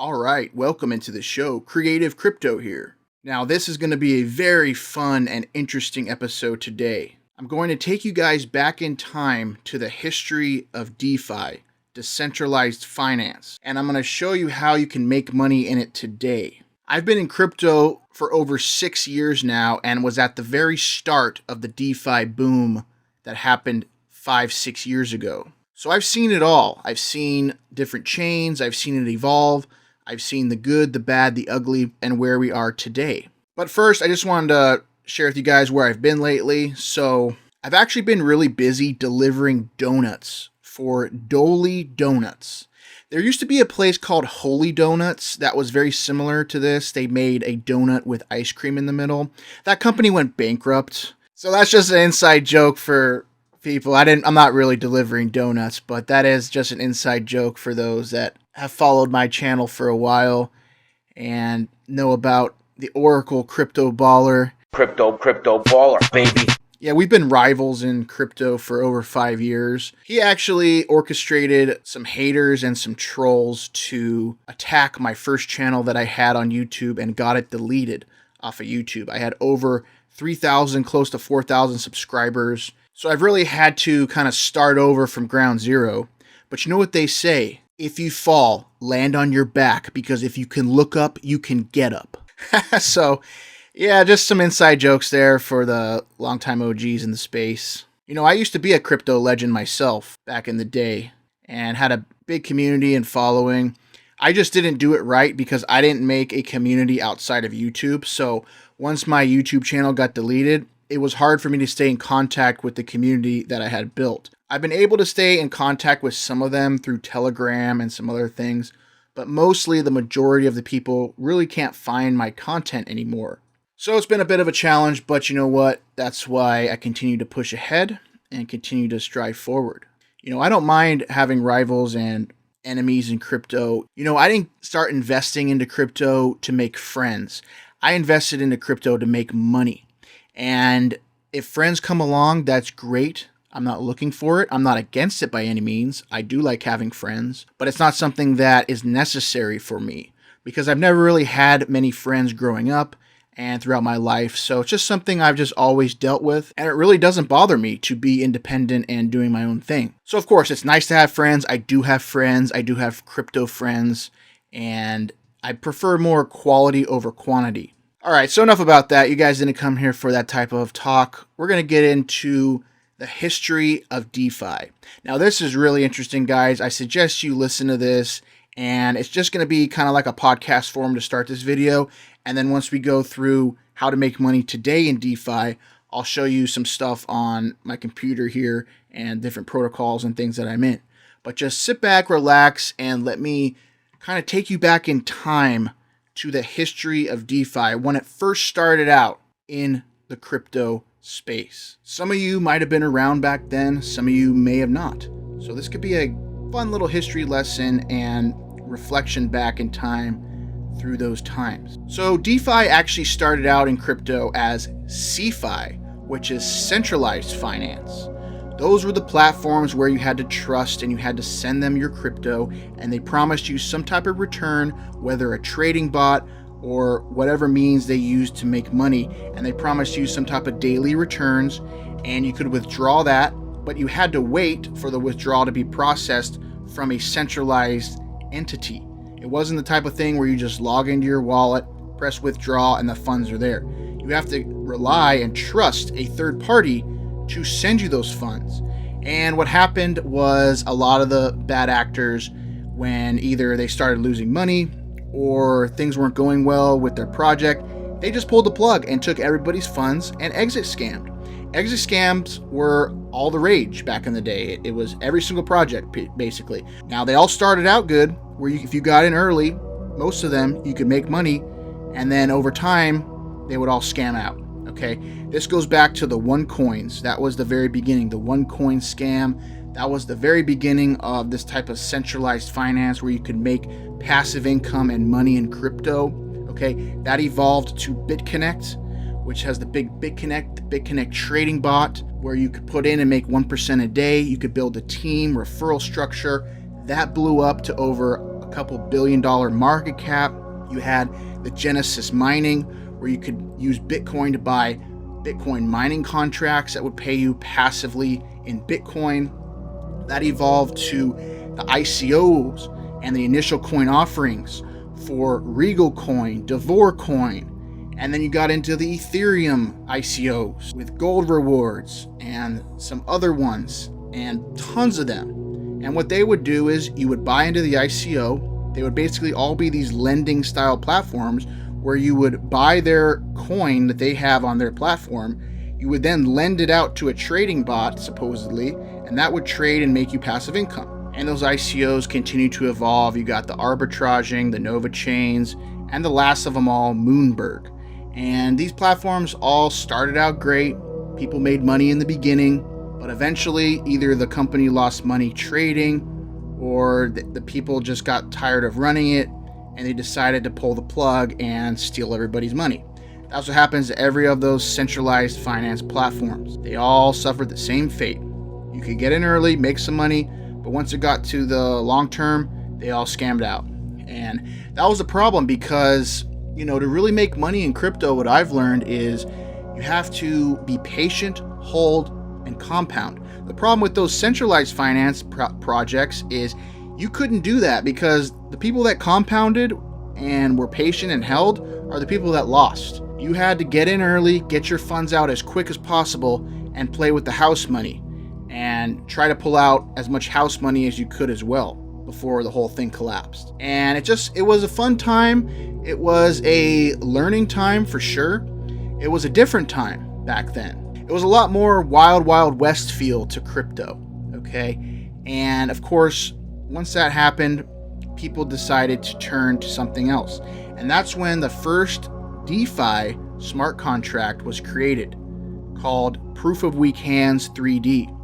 All right, welcome into the show. Creative Crypto here. Now, this is going to be a very fun and interesting episode today. I'm going to take you guys back in time to the history of DeFi, decentralized finance, and I'm going to show you how you can make money in it today. I've been in crypto for over 6 years now and was at the very start of the DeFi boom that happened 5-6 years ago. So I've seen it all. I've seen different chains, I've seen it evolve, I've seen the good, the bad, the ugly, and where we are today. But first, I just wanted to share with you guys where I've been lately. So I've actually been really busy delivering donuts for Dolly Donuts. There used to be a place called Holy Donuts that was very similar to this. They made a donut with ice cream in the middle. That company went bankrupt. So that's just an inside joke for people. I'm not really delivering donuts, but that is just an inside joke for those that have followed my channel for a while and know about the Oracle crypto baller. Crypto baller, baby. Yeah, we've been rivals in crypto for over 5 years. He actually orchestrated some haters and some trolls to attack my first channel that I had on YouTube and got it deleted off of YouTube. I had over 3,000, close to 4,000 subscribers. So I've really had to kind of start over from ground zero. But you know what they say? If you fall, land on your back, because if you can look up, you can get up. So, yeah, just some inside jokes there for the longtime OGs in the space. You know, I used to be a crypto legend myself back in the day and had a big community and following. I just didn't do it right because I didn't make a community outside of YouTube. So once my YouTube channel got deleted, it was hard for me to stay in contact with the community that I had built. I've been able to stay in contact with some of them through Telegram and some other things, but mostly the majority of the people really can't find my content anymore. So it's been a bit of a challenge, but you know what? That's why I continue to push ahead and continue to strive forward. You know, I don't mind having rivals and enemies in crypto. You know, I didn't start investing into crypto to make friends. I invested into crypto to make money. And if friends come along, that's great. I'm not looking for it. I'm not against it by any means. I do like having friends, but it's not something that is necessary for me because I've never really had many friends growing up and throughout my life. So it's just something I've just always dealt with. And it really doesn't bother me to be independent and doing my own thing. So of course, it's nice to have friends. I do have friends. I do have crypto friends, and I prefer more quality over quantity. All right, so enough about that. You guys didn't come here for that type of talk. We're going to get into the history of DeFi. Now, this is really interesting, guys. I suggest you listen to this, and it's just going to be kind of like a podcast form to start this video. And then once we go through how to make money today in DeFi, I'll show you some stuff on my computer here and different protocols and things that I'm in. But just sit back, relax, and let me kind of take you back in time to the history of DeFi when it first started out in the crypto space. Some of you might have been around back then, some of you may have not. So this could be a fun little history lesson and reflection back in time through those times. So DeFi actually started out in crypto as CeFi, which is centralized finance. Those were the platforms where you had to trust and you had to send them your crypto, and they promised you some type of return, whether a trading bot or whatever means they used to make money, and they promised you some type of daily returns, and you could withdraw that, but you had to wait for the withdrawal to be processed from a centralized entity. It wasn't the type of thing where you just log into your wallet, press withdraw, and the funds are there. You have to rely and trust a third party to send you those funds. And what happened was a lot of the bad actors, when either they started losing money or things weren't going well with their project, they just pulled the plug and took everybody's funds and exit scammed. Exit scams were all the rage back in the day. It was every single project, basically. Now, they all started out good, where if you got in early, most of them, you could make money, and then over time, they would all scam out. Okay, this goes back to the OneCoins. That was the very beginning, the OneCoin scam. That was the very beginning of this type of centralized finance where you could make passive income and money in crypto. Okay, that evolved to BitConnect, which has the big BitConnect trading bot where you could put in and make 1% a day. You could build a team, referral structure. That blew up to over couple $1 billion market cap. You had the Genesis mining, where you could use Bitcoin to buy Bitcoin mining contracts that would pay you passively in Bitcoin. That evolved to the ICOs and the initial coin offerings for Regal Coin, Devore Coin, and then you got into the Ethereum ICOs with gold rewards and some other ones, and tons of them. And what they would do is you would buy into the ICO. They would basically all be these lending style platforms where you would buy their coin that they have on their platform. You would then lend it out to a trading bot, supposedly, and that would trade and make you passive income. And those ICOs continue to evolve. You got the arbitraging, the Nova chains, and the last of them all, Moonberg. And these platforms all started out great. People made money in the beginning, but eventually either the company lost money trading or the people just got tired of running it and they decided to pull the plug and steal everybody's money. That's what happens to every of those centralized finance platforms. They all suffered the same fate. You could get in early, make some money, but once it got to the long term, they all scammed out. And that was the problem because, to really make money in crypto, what I've learned is you have to be patient, hold, and compound. The problem with those centralized finance projects is you couldn't do that because the people that compounded and were patient and held are the people that lost. You had to get in early, get your funds out as quick as possible, and play with the house money and try to pull out as much house money as you could as well before the whole thing collapsed. And it was a fun time. It was a learning time for sure. It was a different time back then. It was a lot more wild, wild west feel to crypto, okay? And of course, once that happened, people decided to turn to something else. And that's when the first DeFi smart contract was created, called Proof of Weak Hands 3D.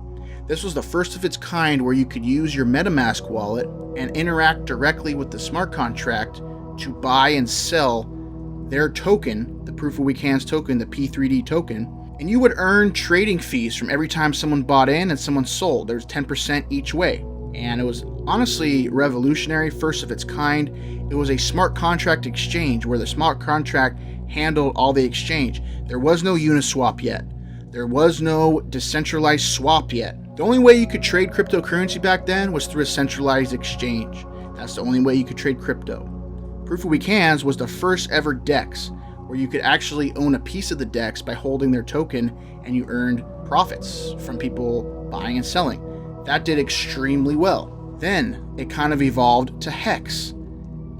This was the first of its kind where you could use your MetaMask wallet and interact directly with the smart contract to buy and sell their token, the Proof of Weak Hands token, the P3D token, and you would earn trading fees from every time someone bought in and someone sold. There's 10% each way. And it was honestly revolutionary, first of its kind. It was a smart contract exchange where the smart contract handled all the exchange. There was no Uniswap yet. There was no decentralized swap yet. The only way you could trade cryptocurrency back then was through a centralized exchange. That's the only way you could trade crypto. Proof of Weak Hands was the first ever DEX, where you could actually own a piece of the DEX by holding their token and you earned profits from people buying and selling. That did extremely well. Then it kind of evolved to Hex,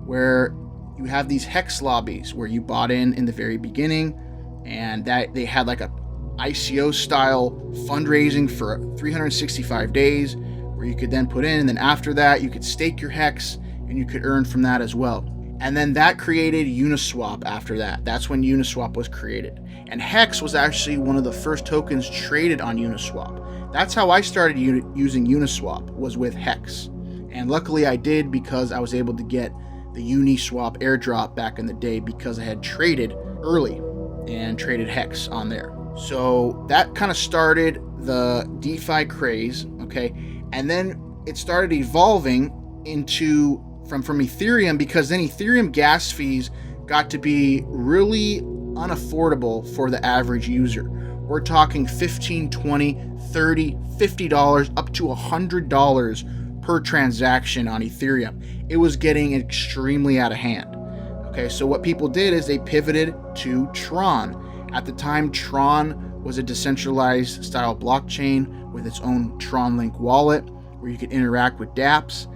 where you have these Hex lobbies where you bought in the very beginning, and that they had like a ICO style fundraising for 365 days where you could then put in, and then after that you could stake your Hex and you could earn from that as well. And then that created Uniswap after that. That's when Uniswap was created. And Hex was actually one of the first tokens traded on Uniswap. That's how I started using Uniswap, was with Hex. And luckily I did, because I was able to get the Uniswap airdrop back in the day because I had traded early and traded Hex on there. So that kind of started the DeFi craze, okay? And then it started evolving into from Ethereum, because then Ethereum gas fees got to be really unaffordable for the average user. We're talking $15, $20, $30, $50, up to $100 per transaction on Ethereum. It was getting extremely out of hand. Okay, so what people did is they pivoted to Tron. At the time, Tron was a decentralized style blockchain with its own Tron Link wallet where you could interact with Dapps.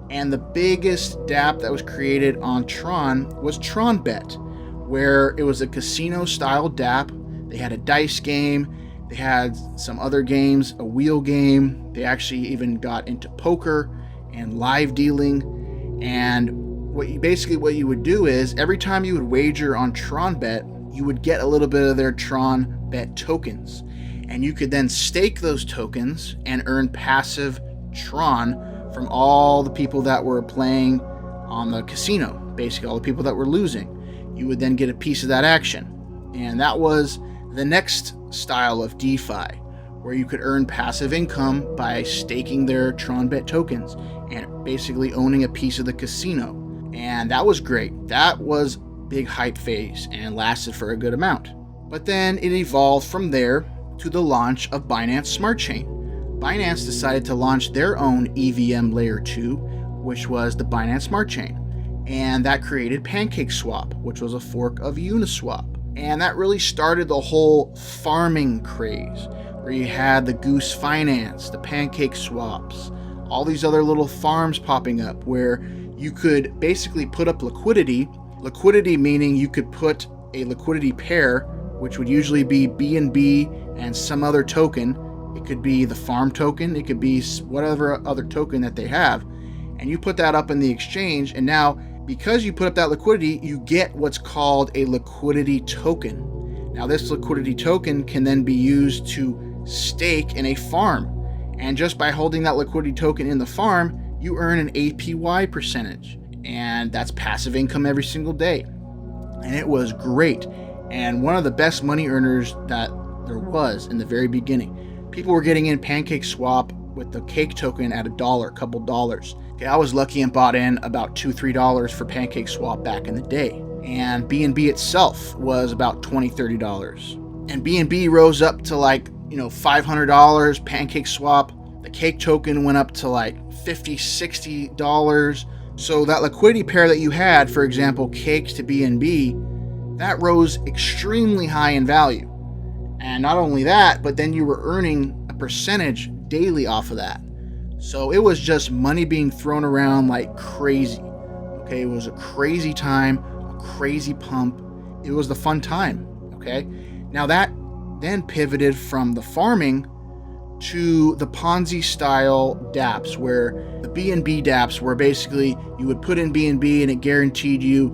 And the biggest Dapp that was created on Tron was TronBet, where it was a casino-style Dapp. They had a dice game, they had some other games, a wheel game. They actually even got into poker and live dealing. And what you would do is every time you would wager on TronBet, you would get a little bit of their TronBet tokens. And you could then stake those tokens and earn passive Tron from all the people that were playing on the casino, basically all the people that were losing. You would then get a piece of that action. And that was the next style of DeFi, where you could earn passive income by staking their TronBet tokens. and basically owning a piece of the casino. And that was great. That was big hype phase and lasted for a good amount. But then it evolved from there to the launch of Binance Smart Chain. Binance decided to launch their own EVM layer 2, which was the Binance Smart Chain. And that created PancakeSwap, which was a fork of Uniswap. And that really started the whole farming craze, where you had the Goose Finance, the PancakeSwaps, all these other little farms popping up where you could basically put up liquidity. Liquidity meaning you could put a liquidity pair, which would usually be BNB and some other token. It could be the farm token, it could be whatever other token that they have, and you put that up in the exchange, and now because you put up that liquidity, you get what's called a liquidity token. Now this liquidity token can then be used to stake in a farm, and just by holding that liquidity token in the farm, you earn an APY percentage, and that's passive income every single day. And it was great, and one of the best money earners that there was in the very beginning. People were getting in PancakeSwap with the cake token at $1, a couple dollars. Okay, I was lucky and bought in about $2-3 for PancakeSwap back in the day. And BNB itself was about $20-30. And BNB rose up to like, $500, PancakeSwap. The cake token went up to like $50-60. So that liquidity pair that you had, for example, cakes to BNB, that rose extremely high in value. And not only that, but then you were earning a percentage daily off of that. So it was just money being thrown around like crazy. Okay, it was a crazy time, a crazy pump. It was the fun time. Okay, now that then pivoted from the farming to the Ponzi style Dapps, where the BNB Dapps, where basically you would put in BNB and it guaranteed you,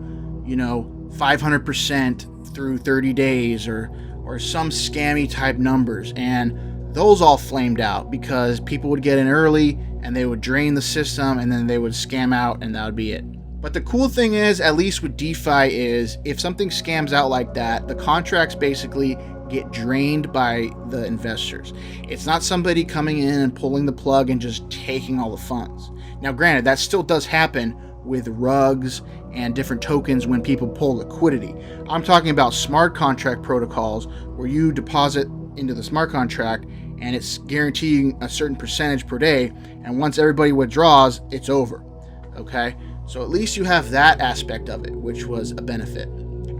500% through 30 days or some scammy type numbers. And those all flamed out because people would get in early and they would drain the system and then they would scam out and that would be it. But the cool thing is, at least with DeFi, is if something scams out like that, the contracts basically get drained by the investors. It's not somebody coming in and pulling the plug and just taking all the funds. Now, granted, that still does happen with rugs and different tokens when people pull liquidity. I'm talking about smart contract protocols where you deposit into the smart contract and it's guaranteeing a certain percentage per day, and once everybody withdraws, it's over. Okay, so at least you have that aspect of it, which was a benefit.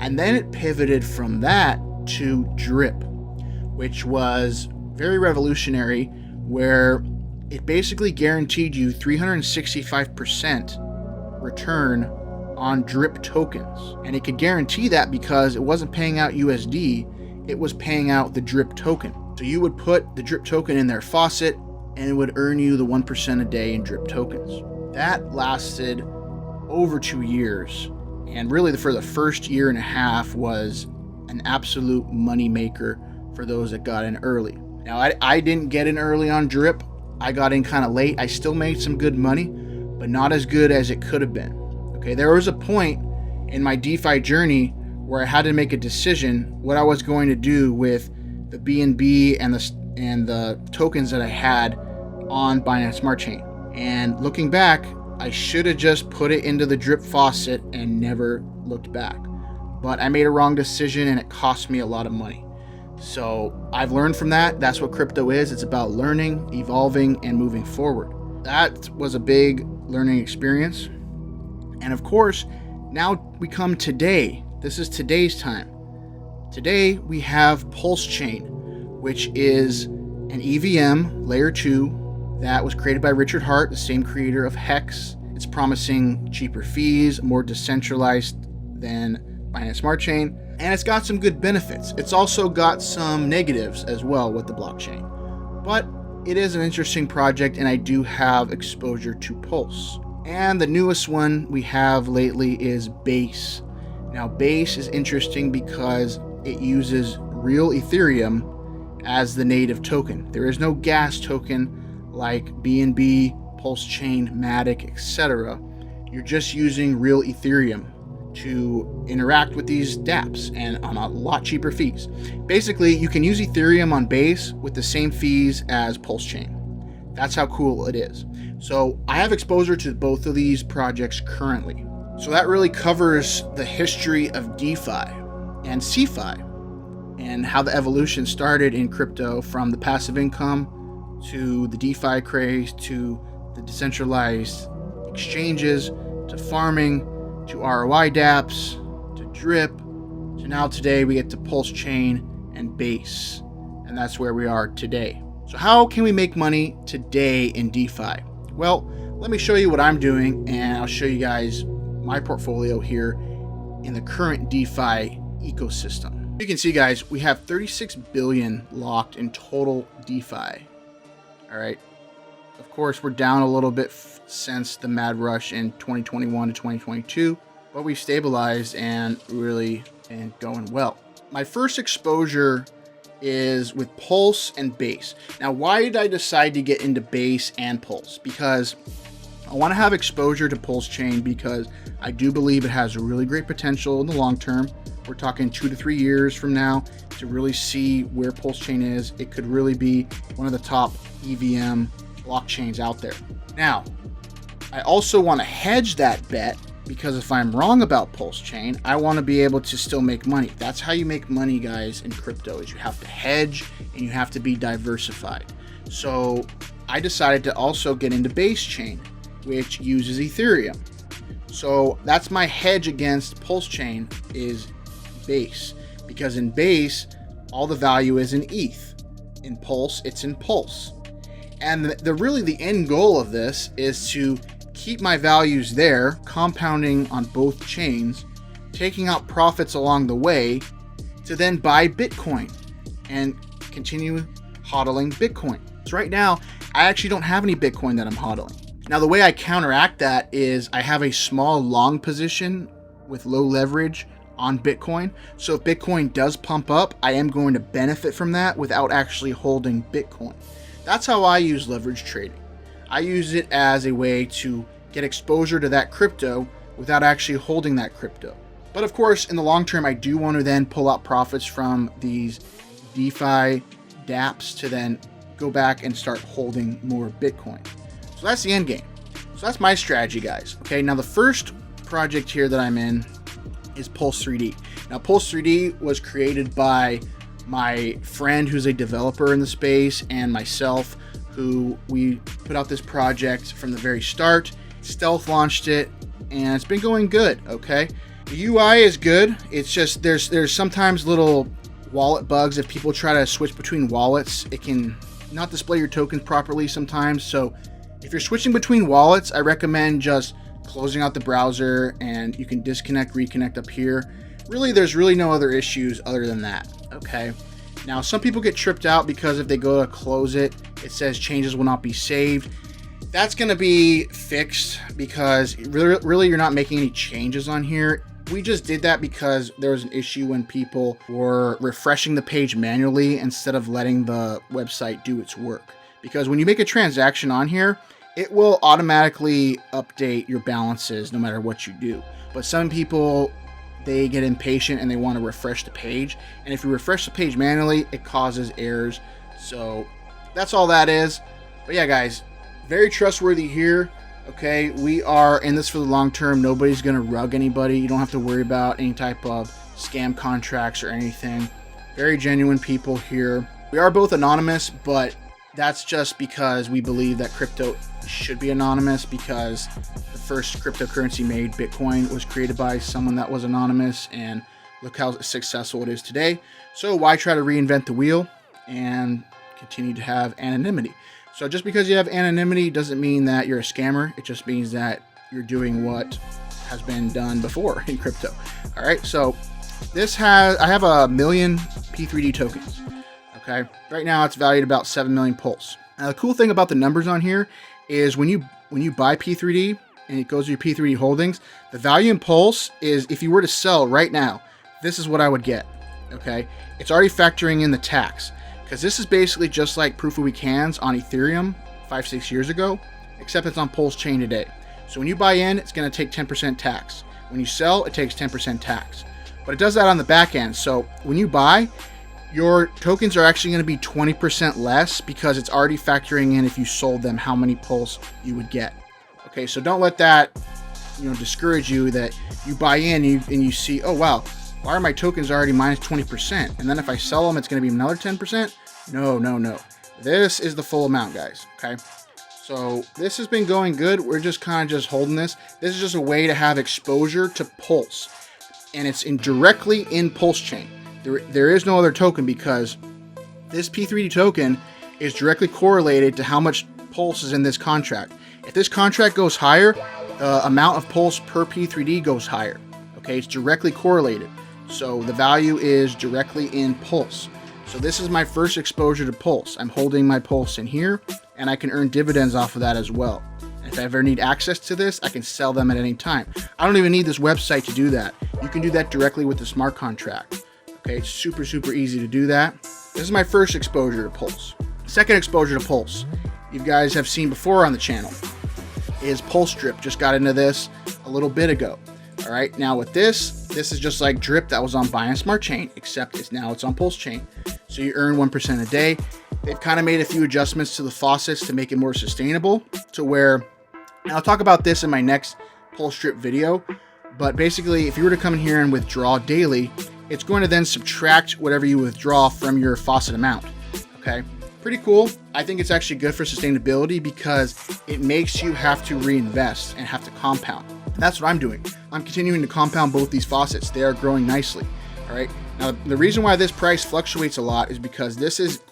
And then it pivoted from that to drip, which was very revolutionary, where it basically guaranteed you 365% return on drip tokens. And it could guarantee that because it wasn't paying out USD, it was paying out the drip token. So you would put the drip token in their faucet and it would earn you the 1% a day in drip tokens. That lasted over 2 years, and really for the first year and a half was an absolute money maker for those that got in early. Now I didn't get in early on drip. I got in kind of late. I still made some good money, but not as good as it could have been. Okay, there was a point in my DeFi journey where I had to make a decision what I was going to do with the BNB and the tokens that I had on Binance Smart Chain. And looking back, I should have just put it into the drip faucet and never looked back. But I made a wrong decision and it cost me a lot of money. So I've learned from that. That's what crypto is. It's about learning, evolving, and moving forward. That was a big learning experience. And of course, now we come today. This is today's time. Today we have PulseChain, which is an EVM layer 2 that was created by Richard Hart, the same creator of Hex. It's promising cheaper fees, more decentralized than Binance Smart Chain, and it's got some good benefits. It's also got some negatives as well with the blockchain. But it is an interesting project, and I do have exposure to Pulse. And the newest one we have lately is Base. Now, Base is interesting because it uses real Ethereum as the native token. There is no gas token like BNB, PulseChain, Matic, etc. You're just using real Ethereum to interact with these Dapps and on a lot cheaper fees. Basically, you can use Ethereum on Base with the same fees as PulseChain. That's how cool it is. So I have exposure to both of these projects currently. So that really covers the history of DeFi and CeFi and how the evolution started in crypto, from the passive income to the DeFi craze to the decentralized exchanges to farming to ROI Dapps to Drip to now today we get to PulseChain and Base, and that's where we are today. So how can we make money today in DeFi? Well, let me show you what I'm doing, and I'll show you guys my portfolio here in the current DeFi ecosystem. You can see, guys, we have 36 billion locked in total DeFi. All right. Of course, we're down a little bit since the mad rush in 2021 to 2022, but we've stabilized and really been going well. My first exposure is with Pulse and Base. Now, why did I decide to get into Base and Pulse? Because I want to have exposure to PulseChain because I do believe it has really great potential in the long term. We're talking 2 to 3 years from now to really see where PulseChain is. It could really be one of the top EVM blockchains out there. Now, I also want to hedge that bet because if I'm wrong about PulseChain, I want to be able to still make money. That's how you make money, guys, in crypto, is you have to hedge and you have to be diversified. So I decided to also get into basechain, which uses Ethereum. So that's my hedge against PulseChain is Base, because in Base, all the value is in ETH. In Pulse, it's in Pulse. And the end goal of this is to keep my values there, compounding on both chains, taking out profits along the way to then buy Bitcoin and continue hodling Bitcoin. So right now, I actually don't have any Bitcoin that I'm hodling. Now, the way I counteract that is I have a small long position with low leverage on Bitcoin. So if Bitcoin does pump up, I am going to benefit from that without actually holding Bitcoin. That's how I use leverage trading. I use it as a way to get exposure to that crypto without actually holding that crypto. But of course, in the long term, I do want to then pull out profits from these DeFi Dapps to then go back and start holding more Bitcoin. So that's the end game. So that's my strategy, guys. Okay, now the first project here that I'm in is Pulse 3D. Now, Pulse 3D was created by my friend who's a developer in the space and myself, who we put out this project from the very start, stealth launched it, and it's been going good. Okay, the UI is good. It's just there's sometimes little wallet bugs. If people try to switch between wallets, it can not display your tokens properly sometimes. So if you're switching between wallets, I recommend just closing out the browser, and you can disconnect, reconnect up here. Really, there's really no other issues other than that. Okay. Now, some people get tripped out because if they go to close it, it says changes will not be saved. That's going to be fixed because really you're not making any changes on here. We just did that because there was an issue when people were refreshing the page manually instead of letting the website do its work. Because when you make a transaction on here, it will automatically update your balances no matter what you do. But some people, they get impatient and they want to refresh the page. And if you refresh the page manually, it causes errors. So that's all that is. But yeah, guys, very trustworthy here. Okay, we are in this for the long term. Nobody's going to rug anybody. You don't have to worry about any type of scam contracts or anything. Very genuine people here. We are both anonymous, but that's just because we believe that crypto should be anonymous, because the first cryptocurrency made, Bitcoin, was created by someone that was anonymous, and look how successful it is today. So why try to reinvent the wheel and continue to have anonymity? So just because you have anonymity doesn't mean that you're a scammer. It just means that you're doing what has been done before in crypto. All right, so I have 1 million P3D tokens. Okay, right now it's valued about 7 million Pulse. Now, the cool thing about the numbers on here is when you buy P3D and it goes to your P3D holdings, the value in Pulse is, if you were to sell right now, this is what I would get. Okay, it's already factoring in the tax, because this is basically just like proof of weak hands on Ethereum 5-6 years ago, except it's on PulseChain today. So when you buy in, it's going to take 10% tax. When you sell, it takes 10% tax. But it does that on the back end. So when you buy, your tokens are actually going to be 20% less because it's already factoring in if you sold them how many pulse you would get. Okay, so don't let that discourage you that you buy in and you see, oh wow, why are my tokens already minus 20%? And then if I sell them, it's going to be another 10%? No. This is the full amount, guys. Okay, so this has been going good. We're just kind of just holding this. This is just a way to have exposure to Pulse, and it's directly in PulseChain. There is no other token because this P3D token is directly correlated to how much Pulse is in this contract. If this contract goes higher, the amount of Pulse per P3D goes higher. Okay, it's directly correlated. So the value is directly in Pulse. So this is my first exposure to Pulse. I'm holding my Pulse in here, and I can earn dividends off of that as well. And if I ever need access to this, I can sell them at any time. I don't even need this website to do that. You can do that directly with the smart contract. Okay, it's super easy to do that. This is my first exposure to Pulse. Second exposure to Pulse, you guys have seen before on the channel, is Pulse Drip. Just got into this a little bit ago. All right, now with this is just like Drip that was on Binance Smart Chain, except it's on PulseChain. So you earn 1% a day. They've kind of made a few adjustments to the faucets to make it more sustainable to where, and I'll talk about this in my next Pulse Drip video, but basically if you were to come in here and withdraw daily, it's going to then subtract whatever you withdraw from your faucet amount. Okay, pretty cool. I think it's actually good for sustainability because it makes you have to reinvest and have to compound. And that's what I'm doing. I'm continuing to compound both these faucets. They are growing nicely. All right. Now, the reason why this price fluctuates a lot is because this is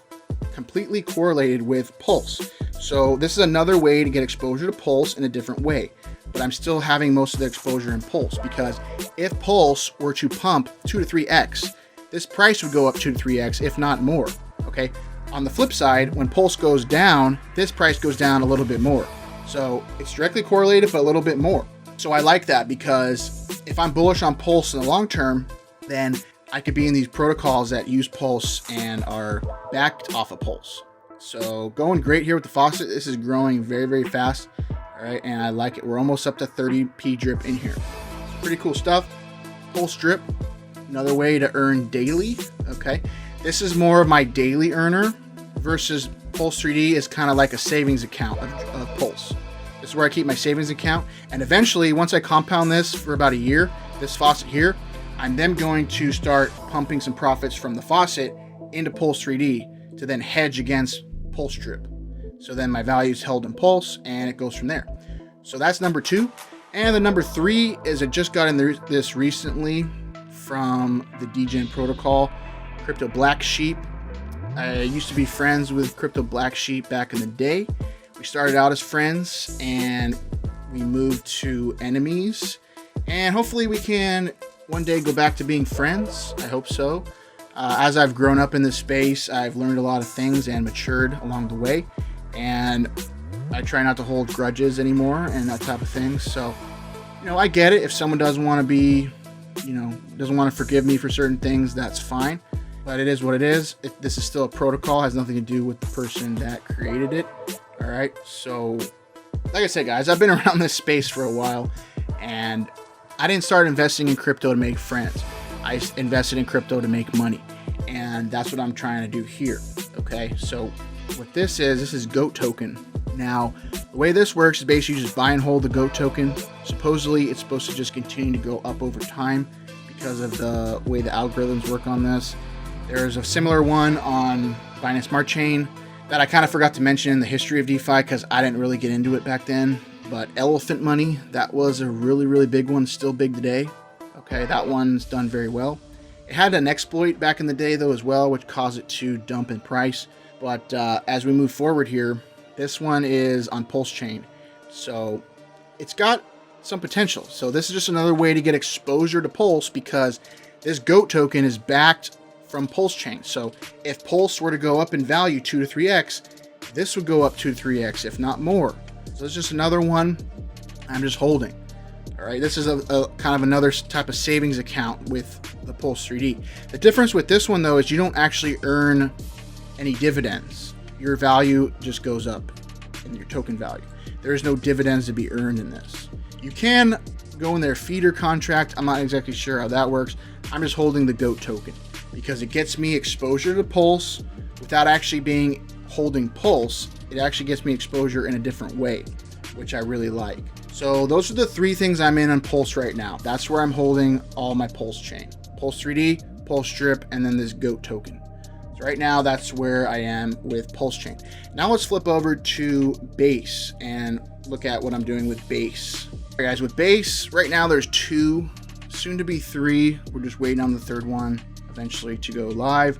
completely correlated with Pulse. So this is another way to get exposure to Pulse in a different way. But I'm still having most of the exposure in Pulse because if Pulse were to pump 2 to 3x, this price would go up 2 to 3x, if not more. Okay. On the flip side, when Pulse goes down, this price goes down a little bit more. So it's directly correlated, but a little bit more. So I like that because if I'm bullish on Pulse in the long term, then I could be in these protocols that use Pulse and are backed off of Pulse. So going great here with the faucet. This is growing very fast. All right, and I like it. We're almost up to 30p drip in here. Pretty cool stuff. Pulse Drip, another way to earn daily. Okay, this is more of my daily earner versus Pulse 3D is kind of like a savings account of Pulse. This is where I keep my savings account, and eventually once I compound this for about a year, this faucet here, I'm then going to start pumping some profits from the faucet into Pulse 3D to then hedge against Pulse Drip. So then my value is held in Pulse and it goes from there. So that's number 2. And the number 3 is I just got in this recently from the DGen protocol, Crypto Black Sheep. I used to be friends with Crypto Black Sheep back in the day. We started out as friends and we moved to enemies. And hopefully we can one day go back to being friends. I hope so. As I've grown up in this space, I've learned a lot of things and matured along the way. And I try not to hold grudges anymore and that type of thing. So, I get it. If someone doesn't want to be, doesn't want to forgive me for certain things, that's fine. But it is what it is. This is still a protocol. It has nothing to do with the person that created it. All right. So, like I said, guys, I've been around this space for a while. And I didn't start investing in crypto to make friends. I invested in crypto to make money. And that's what I'm trying to do here. Okay. So, what this is GOAT token. Now, the way this works is basically you just buy and hold the GOAT token. Supposedly, it's supposed to just continue to go up over time because of the way the algorithms work on this. There's a similar one on Binance Smart Chain that I kind of forgot to mention in the History of DeFi because I didn't really get into it back then. But Elephant Money, that was a really big one, still big today. Okay, that one's done very well. It had an exploit back in the day though as well, which caused it to dump in price. But as we move forward here, this one is on PulseChain. So it's got some potential. So this is just another way to get exposure to Pulse because this GOAT token is backed from PulseChain. So if Pulse were to go up in value 2 to 3x, this would go up 2 to 3x, if not more. So it's just another one I'm just holding. All right, this is a kind of another type of savings account with the Pulse 3D. The difference with this one though is you don't actually earn any dividends. Your value just goes up in your token value. There is no dividends to be earned in this. You can go in their feeder contract. I'm not exactly sure how that works. I'm just holding the GOAT token. because it gets me exposure to Pulse without actually holding Pulse. It actually gets me exposure in a different way, which I really like. So those are the three things I'm in on Pulse right now. That's where I'm holding all my PulseChain. Pulse 3D, Pulse Drip, and then this GOAT token. So right now, that's where I am with PulseChain. Now let's flip over to Base and look at what I'm doing with Base. All right, guys, with Base, right now there's 2, soon to be 3. We're just waiting on the third one eventually to go live.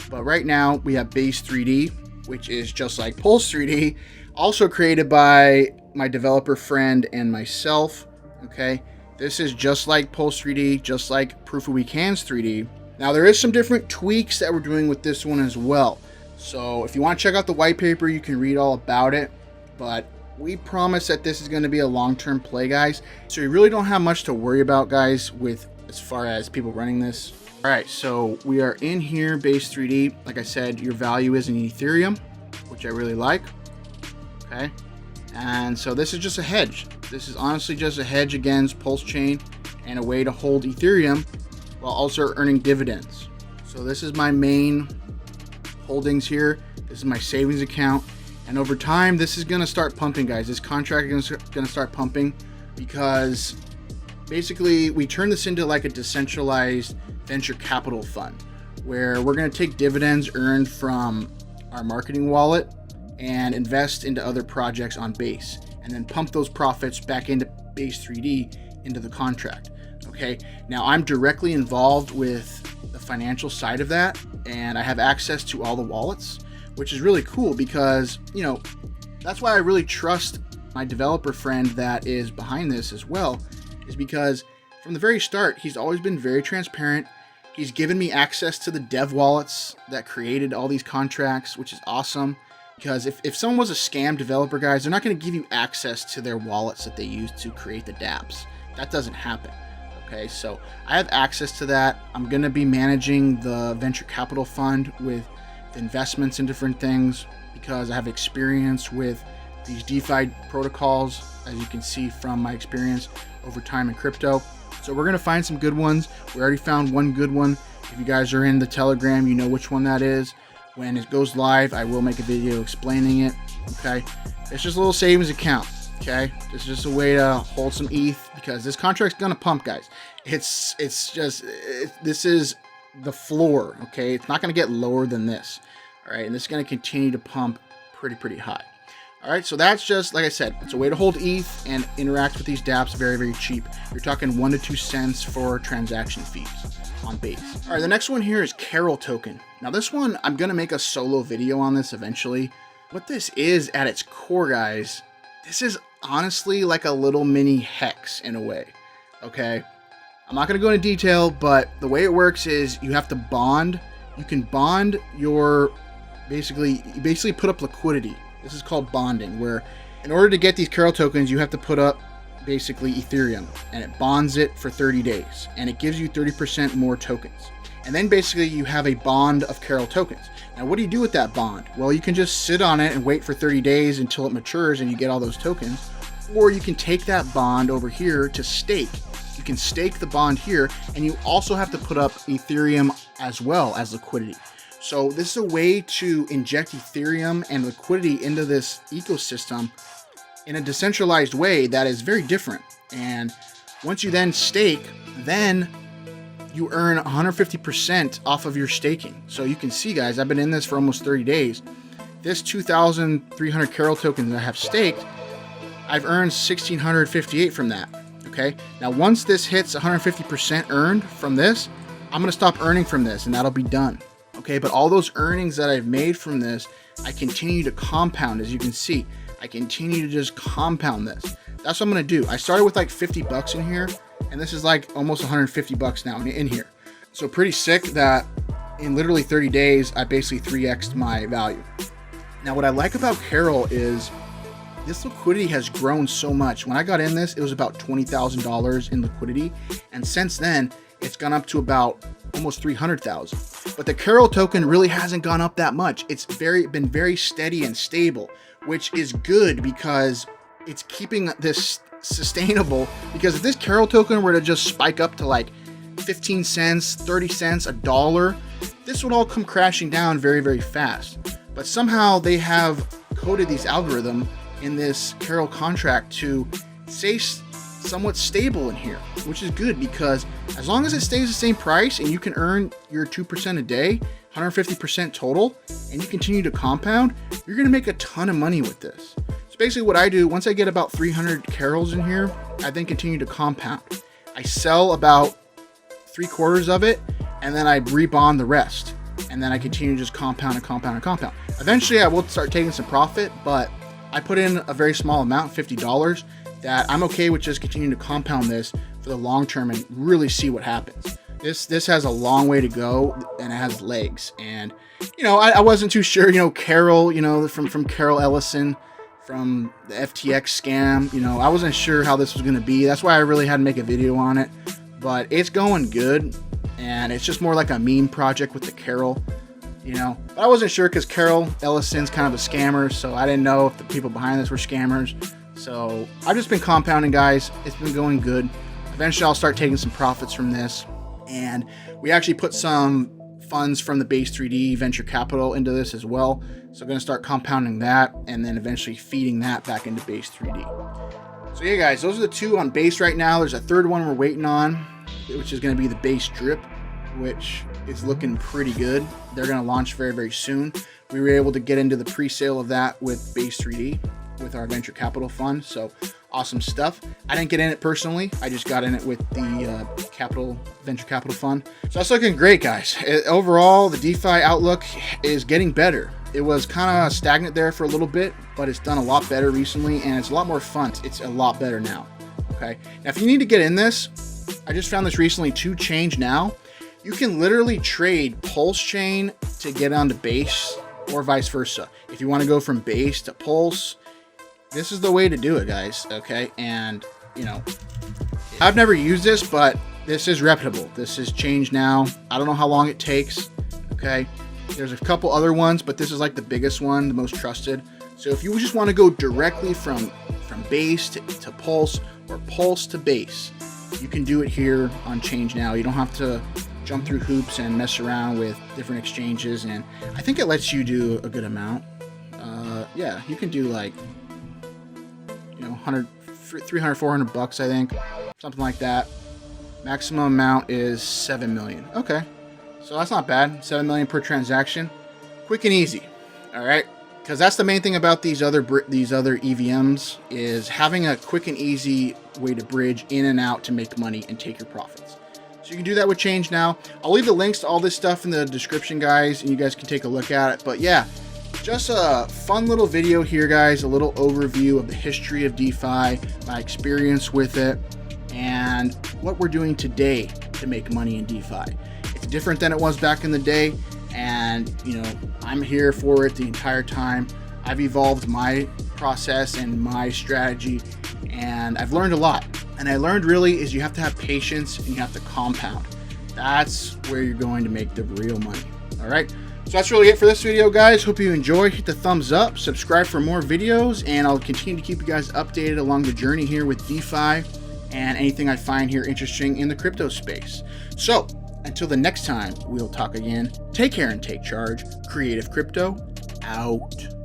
But right now we have Base 3D, which is just like Pulse 3D, also created by my developer friend and myself. Okay, this is just like Pulse 3D, just like Proof of Weak Hands 3D. Now there is some different tweaks that we're doing with this one as well. So if you want to check out the white paper, you can read all about it. But we promise that this is going to be a long-term play, guys. So you really don't have much to worry about, guys, with as far as people running this. All right, so we are in here, Base 3D. Like I said, your value is in Ethereum, which I really like. Okay, and so this is just a hedge. This is honestly just a hedge against PulseChain and a way to hold Ethereum while also earning dividends. So this is my main holdings here. This is my savings account, and over time this is going to start pumping, guys. This contract is going to start pumping because basically we turn this into like a decentralized venture capital fund where we're going to take dividends earned from our marketing wallet and invest into other projects on Base, and then pump those profits back into Base 3D into the contract. Okay, now I'm directly involved with the financial side of that, and I have access to all the wallets, which is really cool because, you know, that's why I really trust my developer friend that is behind this as well, is because from the very start, he's always been very transparent. He's given me access to the dev wallets that created all these contracts, which is awesome. Because if someone was a scam developer, guys, they're not going to give you access to their wallets that they use to create the Dapps. That doesn't happen. Okay, so I have access to that. I'm going to be managing the venture capital fund with the investments in different things because I have experience with these DeFi protocols, as you can see from my experience over time in crypto. So we're going to find some good ones. We already found one good one. If you guys are in the Telegram, you know which one that is. When it goes live, I will make a video explaining it. Okay, it's just a little savings account. Okay, it's just a way to hold some ETH because this contract's gonna pump, guys. This is the floor. Okay, it's not gonna get lower than this. All right, and this is gonna continue to pump pretty high. All right, so that's just, like I said, it's a way to hold ETH and interact with these dApps very cheap. You're talking 1 to 2 cents for transaction fees on Base. All right, the next one here is Carol token. Now this one, I'm gonna make a solo video on this eventually. What this is at its core, guys, this is honestly like a little mini hex in a way, okay? I'm not gonna go into detail, but the way it works is you have to bond. You can bond your, you basically put up liquidity. This is called bonding, where in order to get these Carol tokens, you have to put up basically Ethereum, and it bonds it for 30 days, and it gives you 30% more tokens. And then basically you have a bond of Carol tokens. Now, what do you do with that bond? Well, you can just sit on it and wait for 30 days until it matures and you get all those tokens, or you can take that bond over here to stake. You can stake the bond here, and you also have to put up Ethereum as well as liquidity. So this is a way to inject Ethereum and liquidity into this ecosystem in a decentralized way that is very different. And once you then stake, then you earn 150% off of your staking. So you can see, guys, I've been in this for almost 30 days. This 2,300 Carol tokens that I have staked, I've earned 1,658 from that. Okay. Now, once this hits 150% earned from this, I'm going to stop earning from this and that'll be done. Okay. But all those earnings that I've made from this, I continue to compound. As you can see, I continue to just compound this. That's what I'm going to do. I started with like 50 bucks in here, and this is like almost 150 bucks now in here. So pretty sick that in literally 30 days, I basically 3x'd my value. Now, what I like about Carol is this liquidity has grown so much. When I got in this, it was about $20,000 in liquidity. And since then, it's gone up to about almost 300,000. But the Carol token really hasn't gone up that much. It's been very steady and stable, which is good because it's keeping this sustainable. Because if this Carol token were to just spike up to like 15 cents, 30 cents, $1, this would all come crashing down very, very fast. But somehow they have coded these algorithms in this Carol contract to stay somewhat stable in here, which is good, because as long as it stays the same price and you can earn your 2% a day, 150% total, and you continue to compound, you're going to make a ton of money with this. So basically what I do, once I get about 300 Carols in here, I then continue to compound. I sell about 3/4 of it, and then I rebond the rest. And then I continue to just compound and compound and compound. Eventually I will start taking some profit, but I put in a very small amount, $50, that I'm okay with just continuing to compound this for the long term and really see what happens. This has a long way to go, and it has legs. And I wasn't too sure, Carol, from Carol Ellison, from the FTX scam, I wasn't sure how this was going to be. That's why I really had to make a video on it. But it's going good, and it's just more like a meme project with the Carol, But I wasn't sure because Carol Ellison's kind of a scammer, so I didn't know if the people behind this were scammers. So I've just been compounding, guys. It's been going good. Eventually I'll start taking some profits from this. And we actually put some funds from the Base 3D venture capital into this as well. So I'm going to start compounding that and then eventually feeding that back into Base 3D. So yeah, guys, those are the two on Base right now. There's a third one we're waiting on, which is going to be the Base Drip, which is looking pretty good. They're going to launch very, very soon. We were able to get into the pre-sale of that with Base 3D with our venture capital fund. So awesome stuff. I didn't get in it personally. I just got in it with the venture capital fund. So that's looking great, guys. Overall, the DeFi outlook is getting better. It was kind of stagnant there for a little bit, but it's done a lot better recently, and it's a lot more fun. It's a lot better now. Okay. Now, if you need to get in this, I just found this recently to change now. You can literally trade PulseChain to get onto Base, or vice versa. If you want to go from Base to Pulse, this is the way to do it, guys. Okay. And I've never used this, but this is reputable. This is changed now. I don't know how long it takes. Okay. There's a couple other ones, but this is like the biggest one, the most trusted. So if you just want to go directly from Base to Pulse, or Pulse to Base, you can do it here on Change Now. You don't have to jump through hoops and mess around with different exchanges, and I think it lets you do a good amount. Yeah, you can do like 100, 300, 400 bucks, I think, something like that. Maximum amount is 7 million. Okay, so that's not bad. 7 million per transaction, quick and easy. All right, because that's the main thing about these other EVMs, is having a quick and easy way to bridge in and out to make money and take your profits. So you can do that with Change Now. I'll leave the links to all this stuff in the description, guys, and you guys can take a look at it. But yeah, just a fun little video here, guys. A little overview of the history of DeFi, my experience with it, and what we're doing today to make money in DeFi. It's different than it was back in the day, and I'm here for it the entire time. I've evolved my process and my strategy, and I've learned a lot. And I learned really is you have to have patience and you have to compound. That's where you're going to make the real money. All right. So that's really it for this video, guys. Hope you enjoy. Hit the thumbs up, subscribe for more videos, and I'll continue to keep you guys updated along the journey here with DeFi and anything I find here interesting in the crypto space. So until the next time we'll talk again, take care and take charge. Creative Crypto out.